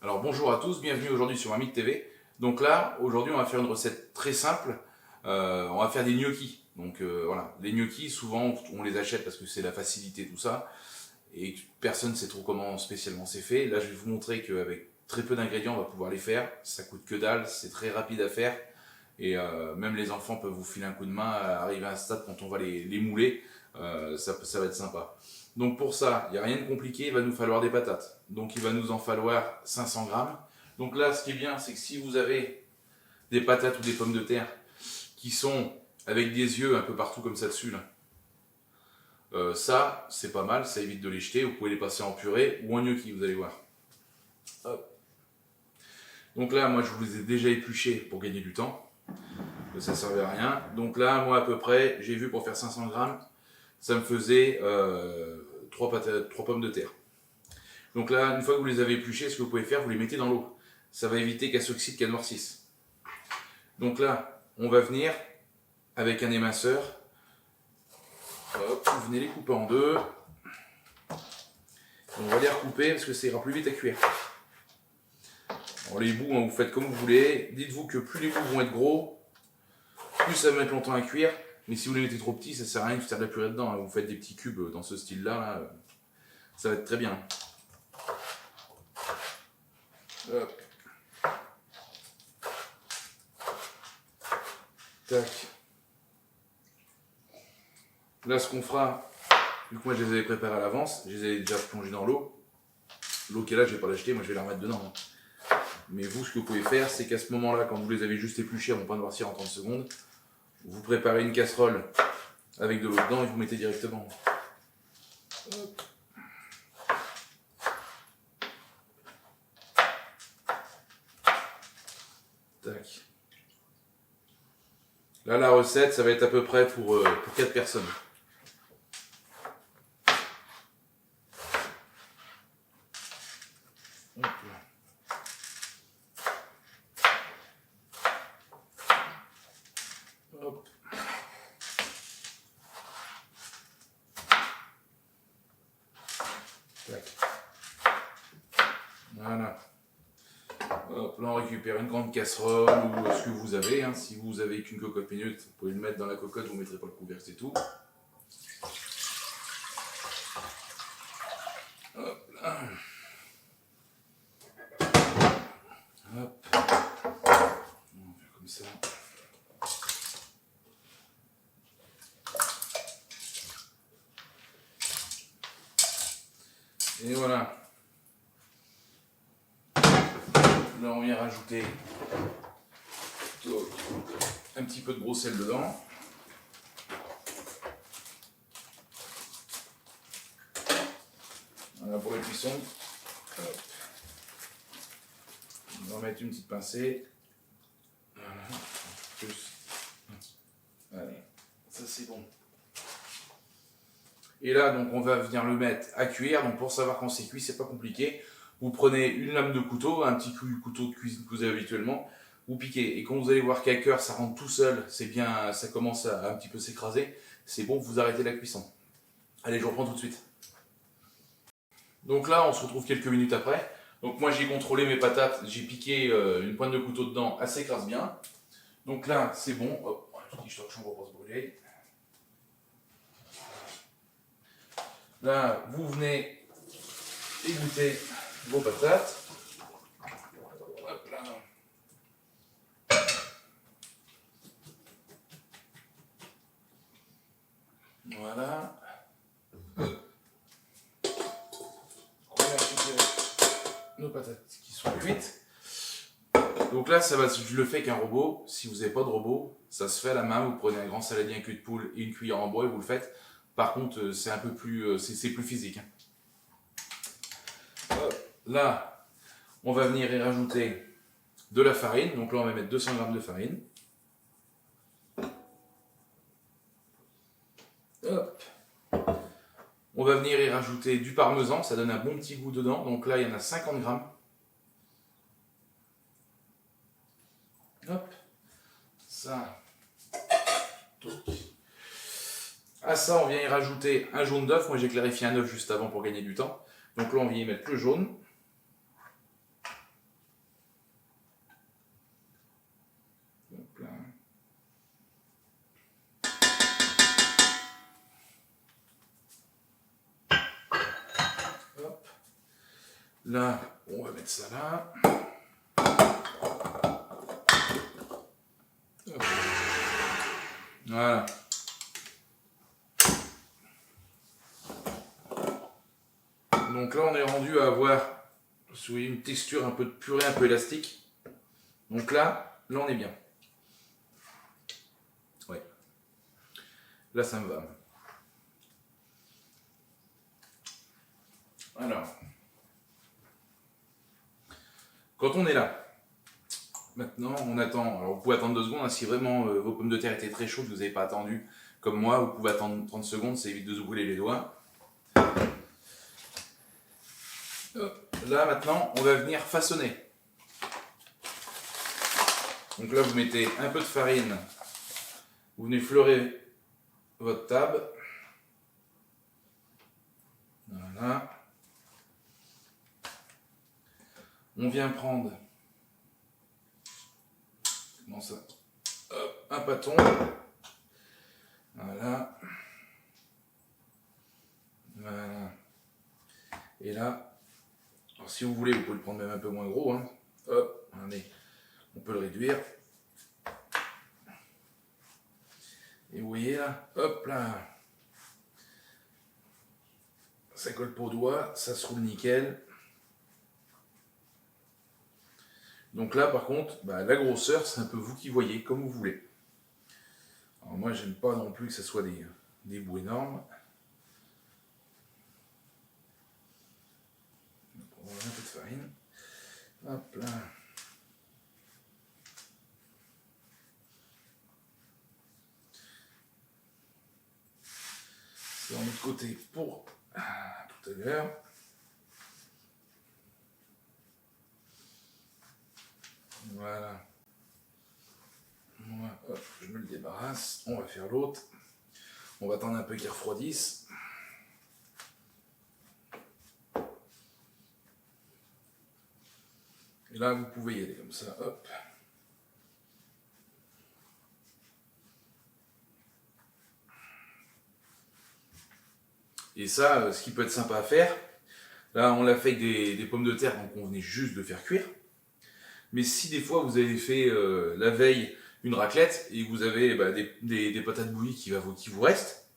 Alors bonjour à tous, bienvenue aujourd'hui sur Mamie TV. Donc là, aujourd'hui on va faire une recette très simple, on va faire des gnocchis. Donc voilà, les gnocchis souvent on les achète parce que c'est la facilité tout ça, et personne ne sait trop comment spécialement c'est fait. Là je vais vous montrer qu'avec très peu d'ingrédients on va pouvoir les faire, ça coûte que dalle, c'est très rapide à faire, et même les enfants peuvent vous filer un coup de main à arriver à un stade quand on va les mouler, ça va être sympa. Donc pour ça, il n'y a rien de compliqué, il va nous falloir des patates. Donc il va nous en falloir 500 grammes. Donc là, ce qui est bien, c'est que si vous avez des patates ou des pommes de terre qui sont avec des yeux un peu partout comme ça dessus, là, ça, c'est pas mal, ça évite de les jeter. Vous pouvez les passer en purée ou en gnocchi, vous allez voir. Hop. Donc là, moi, je vous les ai déjà épluchés pour gagner du temps. Ça ne servait à rien. Donc là, moi, à peu près, j'ai vu pour faire 500 grammes, ça me faisait 3 pommes de terre. Donc là, une fois que vous les avez épluchées, ce que vous pouvez faire, vous les mettez dans l'eau. Ça va éviter qu'elles s'oxydent, qu'elles noircissent. Donc là, on va venir avec un éminceur. Hop, vous venez les couper en deux. On va les recouper parce que ça ira plus vite à cuire. Alors les bouts, hein, vous faites comme vous voulez. Dites-vous que plus les bouts vont être gros, plus ça va mettre longtemps à cuire. Mais si vous les mettez trop petits, ça sert à rien de faire de la purée dedans. Vous faites des petits cubes dans ce style-là, là, ça va être très bien. Hop. Tac. Là, ce qu'on fera, vu que moi je les avais préparés à l'avance, je les avais déjà plongés dans l'eau. L'eau qui est là, je ne vais pas l'acheter, moi je vais la remettre dedans. Mais vous, ce que vous pouvez faire, c'est qu'à ce moment-là, quand vous les avez juste épluchés, elles ne vont pas noircir en 30 secondes. Vous préparez une casserole avec de l'eau dedans et vous mettez directement. Hop. Tac. Là, la recette, ça va être à peu près pour 4 personnes. Hop là. Hop. Tac. Voilà. Hop, là on récupère une grande casserole ou ce que vous avez. Hein. Si vous avez qu'une cocotte minute, vous pouvez le mettre dans la cocotte, vous ne mettrez pas le couvercle, c'est tout. Hop là. Hop. On va faire comme ça. Et voilà. Là on vient rajouter un petit peu de gros sel dedans. Voilà pour la cuisson. Hop. On va mettre une petite pincée. Voilà. Plus. Allez, ça c'est bon. Et là, donc, on va venir le mettre à cuire. Donc, pour savoir quand c'est cuit, c'est pas compliqué. Vous prenez une lame de couteau, un petit couteau de cuisine que vous avez habituellement, vous piquez. Et quand vous allez voir qu'à cœur, ça rentre tout seul, c'est bien, ça commence à un petit peu s'écraser, c'est bon, vous arrêtez la cuisson. Allez, je reprends tout de suite. Donc là, on se retrouve quelques minutes après. Donc moi, j'ai contrôlé mes patates, j'ai piqué une pointe de couteau dedans, elle s'écrase bien. Donc là, c'est bon. Hop, petit stock chambre pour se brûler. Là, vous venez égoutter vos patates. Hop là. Voilà. On va récupérer nos patates qui sont cuites. Donc là, ça va, je le fais avec un robot. Si vous n'avez pas de robot, ça se fait à la main. Vous prenez un grand saladier, un cul de poule et une cuillère en bois et vous le faites. Par contre, c'est un peu plus, c'est plus physique. Là, on va venir y rajouter de la farine. Donc là, on va mettre 200 g de farine. Hop. On va venir y rajouter du parmesan. Ça donne un bon petit goût dedans. Donc là, il y en a 50 g. Hop. Ça. À ça, on vient y rajouter un jaune d'œuf. Moi, j'ai clarifié un œuf juste avant pour gagner du temps. Donc là, on vient y mettre le jaune. Là, on va mettre ça là. Voilà. Donc là, on est rendu à avoir une texture un peu de purée, un peu élastique. Donc là on est bien. Ouais. Là, ça me va. Alors, quand on est là, maintenant, on attend. Alors, vous pouvez attendre 2 secondes. Hein, si vraiment vos pommes de terre étaient très chaudes, vous n'avez pas attendu comme moi, vous pouvez attendre 30 secondes, ça évite de se brûler les doigts. Hop. Là, maintenant, on va venir façonner. Donc là, vous mettez un peu de farine. Vous venez fleurer votre table. Voilà. On vient prendre comment ça, hop, un pâton. Voilà. Voilà. Et là, alors si vous voulez, vous pouvez le prendre même un peu moins gros. Hein. Hop, allez, on peut le réduire. Et vous voyez là, hop là, ça colle pas au doigt, ça se roule nickel. Donc là, par contre, la grosseur, c'est un peu vous qui voyez, comme vous voulez. Alors moi, j'aime pas non plus que ce soit des bouts énormes. On va prendre un peu de farine. Hop là. C'est en autre côté pour tout à l'heure. Voilà. Moi, hop, je me le débarrasse. On va faire l'autre. On va attendre un peu qu'il refroidisse. Et là, vous pouvez y aller comme ça. Hop. Et ça, ce qui peut être sympa à faire, là, on l'a fait avec des pommes de terre, donc on venait juste de faire cuire. Mais si des fois vous avez fait la veille une raclette et que vous avez des patates bouillies qui vous restent,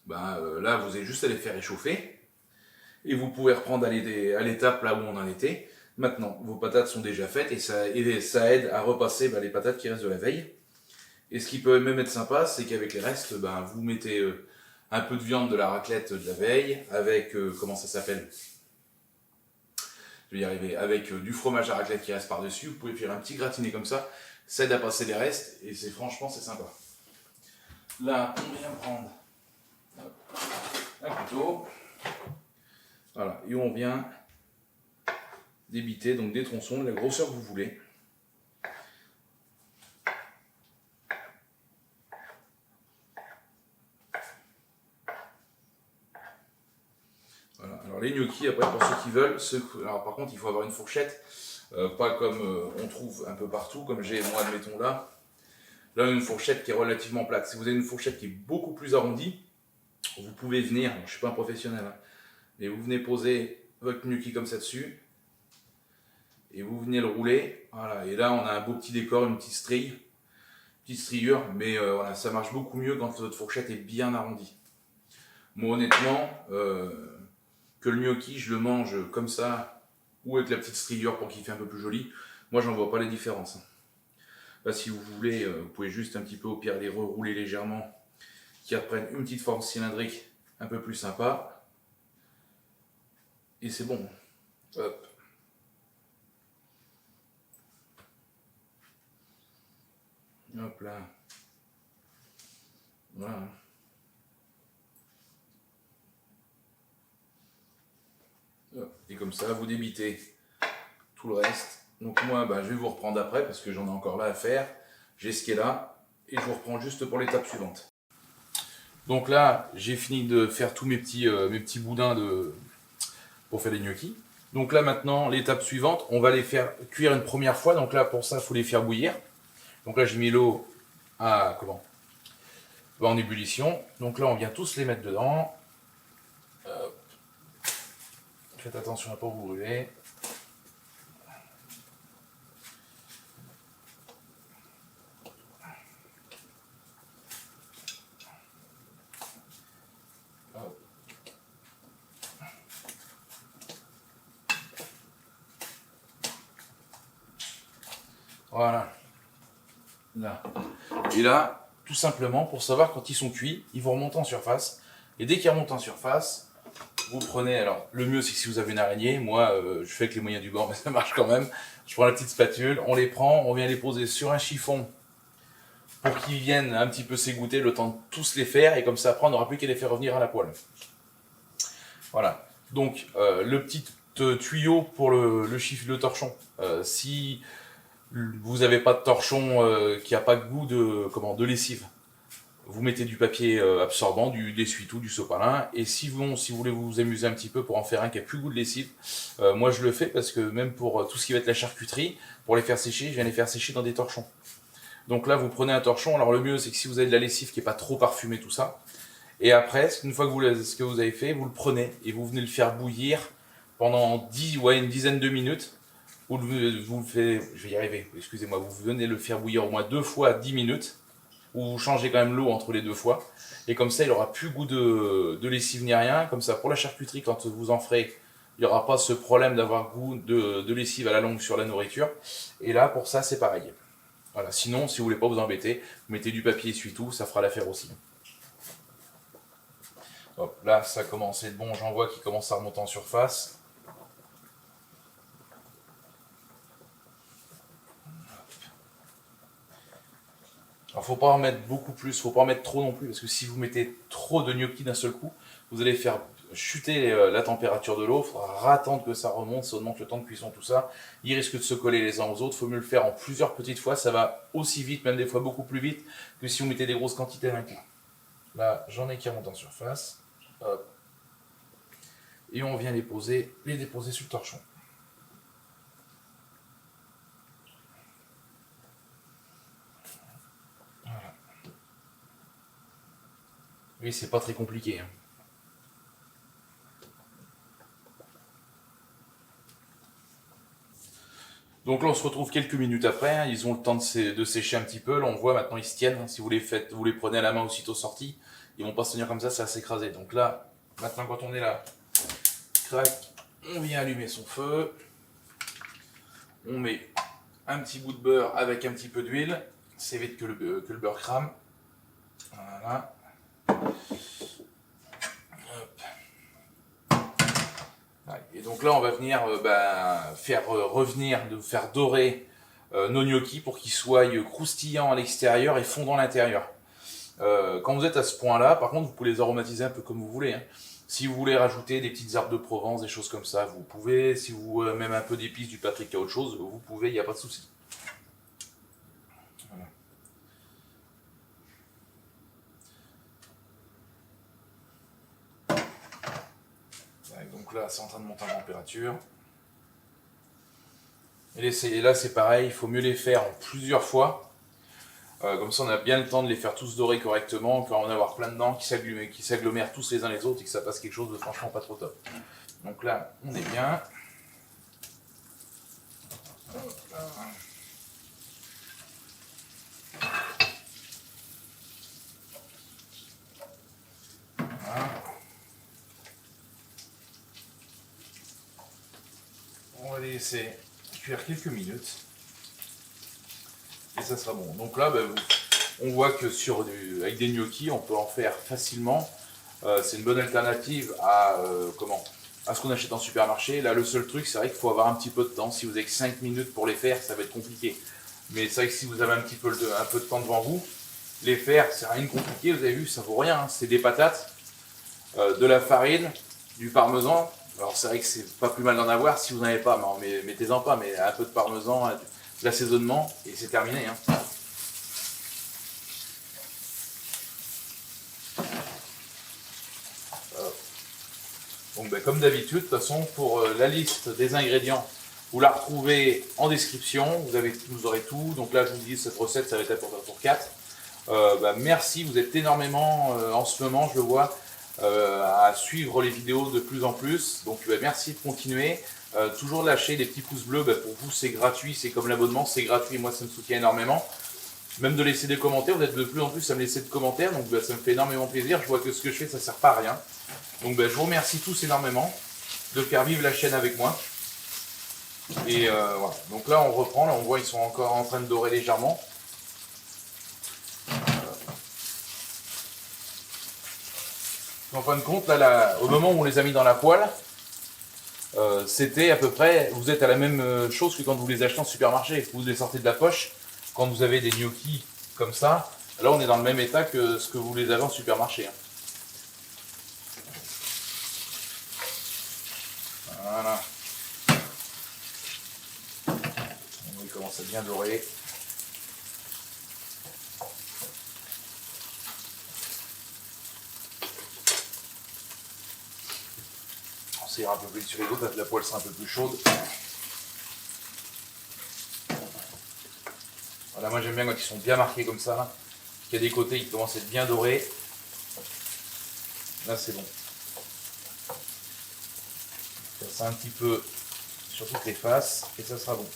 là vous avez juste à les faire réchauffer et vous pouvez reprendre à l'étape là où on en était. Maintenant, vos patates sont déjà faites et ça aide à repasser les patates qui restent de la veille. Et ce qui peut même être sympa, c'est qu'avec les restes, vous mettez un peu de viande de la raclette de la veille avec, comment ça s'appelle ? Je vais y arriver, avec du fromage à raclette qui reste par-dessus. Vous pouvez faire un petit gratiné comme ça. Ça aide à passer les restes et franchement, c'est sympa. Là, on vient prendre un couteau. Voilà, et on vient débiter, donc des tronçons, de la grosseur que vous voulez. Voilà. Alors les gnocchis, après pour ceux qui veulent, alors par contre il faut avoir une fourchette, pas comme on trouve un peu partout, comme j'ai moi admettons là. Là une fourchette qui est relativement plate. Si vous avez une fourchette qui est beaucoup plus arrondie, vous pouvez venir, je ne suis pas un professionnel, hein, mais vous venez poser votre gnocchi comme ça dessus, et vous venez le rouler, voilà, et là on a un beau petit décor, une petite striure, mais voilà, ça marche beaucoup mieux quand votre fourchette est bien arrondie. Moi honnêtement, que le gnocchi, je le mange comme ça, ou avec la petite striure pour qu'il fait un peu plus joli. Moi, j'en vois pas les différences. Là, si vous voulez, vous pouvez juste un petit peu au pire les rerouler légèrement, qui reprennent une petite forme cylindrique un peu plus sympa. Et c'est bon. Hop. Hop là. Voilà. Et comme ça, vous débitez tout le reste. Donc moi, je vais vous reprendre après parce que j'en ai encore là à faire. J'ai ce qui est là et je vous reprends juste pour l'étape suivante. Donc là, j'ai fini de faire tous mes petits boudins pour faire les gnocchis. Donc là maintenant, l'étape suivante, on va les faire cuire une première fois. Donc là, pour ça, il faut les faire bouillir. Donc là, j'ai mis l'eau en ébullition. Donc là, on vient tous les mettre dedans. Hop. Faites attention à ne pas vous brûler. Voilà. Là. Et là, tout simplement, pour savoir quand ils sont cuits, ils vont remonter en surface. Et dès qu'ils remontent en surface, vous prenez, alors le mieux c'est que si vous avez une araignée, moi je fais avec les moyens du bord, mais ça marche quand même. Je prends la petite spatule, on les prend, on vient les poser sur un chiffon pour qu'ils viennent un petit peu s'égoutter le temps de tous les faire, et comme ça après on n'aura plus qu'à les faire revenir à la poêle. Voilà, donc le petit tuyau pour le torchon. Si vous n'avez pas de torchon qui n'a pas de goût de lessive, vous mettez du papier absorbant, d'essuie-tout, du sopalin, et si vous voulez vous amuser un petit peu pour en faire un qui a plus goût de lessive, moi je le fais parce que même pour tout ce qui va être la charcuterie, pour les faire sécher, je viens les faire sécher dans des torchons. Donc là vous prenez un torchon, alors le mieux c'est que si vous avez de la lessive qui n'est pas trop parfumée, tout ça, et après, une fois que ce que vous avez fait, vous le prenez et vous venez le faire bouillir pendant une dizaine de minutes. Vous le faites, je vais y arriver, excusez-moi, vous venez le faire bouillir au moins 2 fois à 10 minutes, ou vous changez quand même l'eau entre les 2 fois, et comme ça il n'aura plus goût de lessive ni rien. Comme ça pour la charcuterie, quand vous en ferez, il n'y aura pas ce problème d'avoir goût de lessive à la longue sur la nourriture. Et là pour ça c'est pareil. Voilà. Sinon si vous voulez pas vous embêter, vous mettez du papier essuie-tout, ça fera l'affaire aussi. Hop, là ça commence à être bon, j'en vois qui commence à remonter en surface. Alors faut pas en mettre beaucoup plus, faut pas en mettre trop non plus, parce que si vous mettez trop de gnocchi d'un seul coup, vous allez faire chuter la température de l'eau. Il faudra attendre que ça remonte, ça augmente le temps de cuisson, tout ça. Il risque de se coller les uns aux autres. Il faut mieux le faire en plusieurs petites fois, ça va aussi vite, même des fois beaucoup plus vite que si vous mettez des grosses quantités d'un coup. Là, j'en ai qui remontent en surface. Hop. Et on vient les déposer sur le torchon. Voilà. Oui, c'est pas très compliqué. Hein. Donc là, on se retrouve quelques minutes après. Hein. Ils ont le temps de sécher un petit peu. Là, on voit maintenant, ils se tiennent. Si vous les prenez à la main aussitôt sortis, ils vont pas se tenir comme ça va s'écraser. Donc là, maintenant, quand on est là, crac, on vient allumer son feu. On met un petit bout de beurre avec un petit peu d'huile. C'est vite que le beurre crame. Voilà. Et donc là, on va venir faire dorer nos gnocchis pour qu'ils soient croustillants à l'extérieur et fondants à l'intérieur. Quand vous êtes à ce point-là, par contre, vous pouvez les aromatiser un peu comme vous voulez. Hein. Si vous voulez rajouter des petites herbes de Provence, des choses comme ça, vous pouvez. Si vous même un peu d'épices, du paprika, autre chose, vous pouvez, il n'y a pas de souci. Voilà. Donc là, c'est en train de monter en température. Et là, c'est pareil, il faut mieux les faire en plusieurs fois. Comme ça, on a bien le temps de les faire tous dorer correctement, quand on va avoir plein de dents qui s'agglomèrent tous les uns les autres et que ça passe quelque chose de franchement pas trop top. Donc là, on est bien. Voilà. On va les laisser cuire quelques minutes. Et ça sera bon. Donc là, on voit que avec des gnocchis, on peut en faire facilement. C'est une bonne alternative à ce qu'on achète en supermarché. Là, le seul truc, c'est vrai qu'il faut avoir un petit peu de temps. Si vous avez que 5 minutes pour les faire, ça va être compliqué. Mais c'est vrai que si vous avez un peu de temps devant vous, les faire, c'est rien de compliqué. Vous avez vu, ça vaut rien. Hein. C'est des patates, de la farine, du parmesan. Alors c'est vrai que c'est pas plus mal d'en avoir. Si vous n'en avez pas, mettez-en pas, mais un peu de parmesan, de l'assaisonnement, et c'est terminé. Hein. Donc comme d'habitude, de toute façon, pour la liste des ingrédients, vous la retrouvez en description, vous aurez tout. Donc là, je vous dis, cette recette, ça va être pour 4. Merci, vous êtes énormément, en ce moment, je le vois, à suivre les vidéos de plus en plus. Donc merci de continuer. Toujours lâcher des petits pouces bleus, pour vous c'est gratuit, c'est comme l'abonnement, c'est gratuit, moi ça me soutient énormément. Même de laisser des commentaires, vous êtes de plus en plus à me laisser de commentaires, donc ça me fait énormément plaisir. Je vois que ce que je fais, ça sert pas à rien. Donc je vous remercie tous énormément de faire vivre la chaîne avec moi. Et voilà. Donc là on reprend, là on voit ils sont encore en train de dorer légèrement. En fin de compte, là, au moment où on les a mis dans la poêle, c'était à peu près, vous êtes à la même chose que quand vous les achetez en supermarché. Vous les sortez de la poche, quand vous avez des gnocchis comme ça, là on est dans le même état que ce que vous les avez en supermarché. Voilà. Il commence à bien dorer. On s'ira un peu plus sur les autres, la poêle sera un peu plus chaude. Voilà, moi j'aime bien quand ils sont bien marqués comme ça, qu'il y a des côtés qui commencent à être bien dorés. Là c'est bon. Faire ça un petit peu sur toutes les faces et ça sera bon.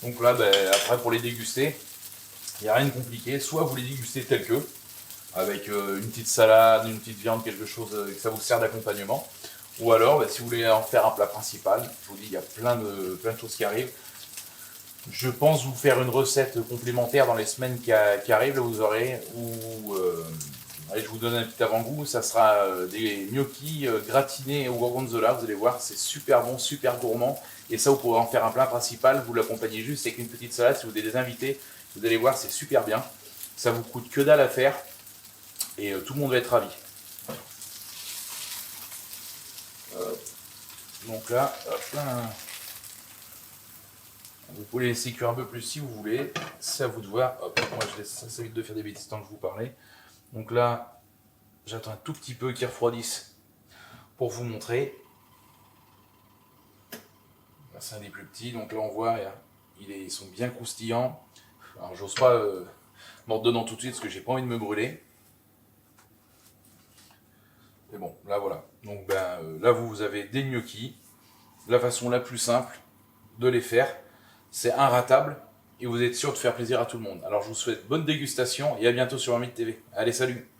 Donc là, après pour les déguster, il n'y a rien de compliqué. Soit vous les dégustez tels que, avec une petite salade, une petite viande, quelque chose que ça vous sert d'accompagnement. Ou alors, si vous voulez en faire un plat principal, je vous dis, il y a plein de choses qui arrivent. Je pense vous faire une recette complémentaire dans les semaines qui arrivent. Là, vous aurez, allez, je vous donne un petit avant-goût, ça sera des gnocchis gratinés au gorgonzola. Vous allez voir, c'est super bon, super gourmand. Et ça, vous pourrez en faire un plat principal. Vous l'accompagnez juste avec une petite salade. Si vous avez des invités, vous allez voir, c'est super bien. Ça vous coûte que dalle à faire. Et tout le monde va être ravi. Donc là, hop là, vous pouvez laisser cuire un peu plus si vous voulez. C'est à vous de voir. Hop, moi je laisse ça, ça évite de faire des bêtises tant que je vous parlais. Donc là, j'attends un tout petit peu qu'ils refroidissent pour vous montrer. C'est un des plus petits. Donc là, on voit, ils sont bien croustillants. Alors, j'ose pas mordre dedans tout de suite parce que j'ai pas envie de me brûler. Mais bon, là voilà. Donc là vous avez des gnocchis. La façon la plus simple de les faire, c'est inratable et vous êtes sûr de faire plaisir à tout le monde. Alors je vous souhaite bonne dégustation et à bientôt sur Marmite TV. Allez, salut!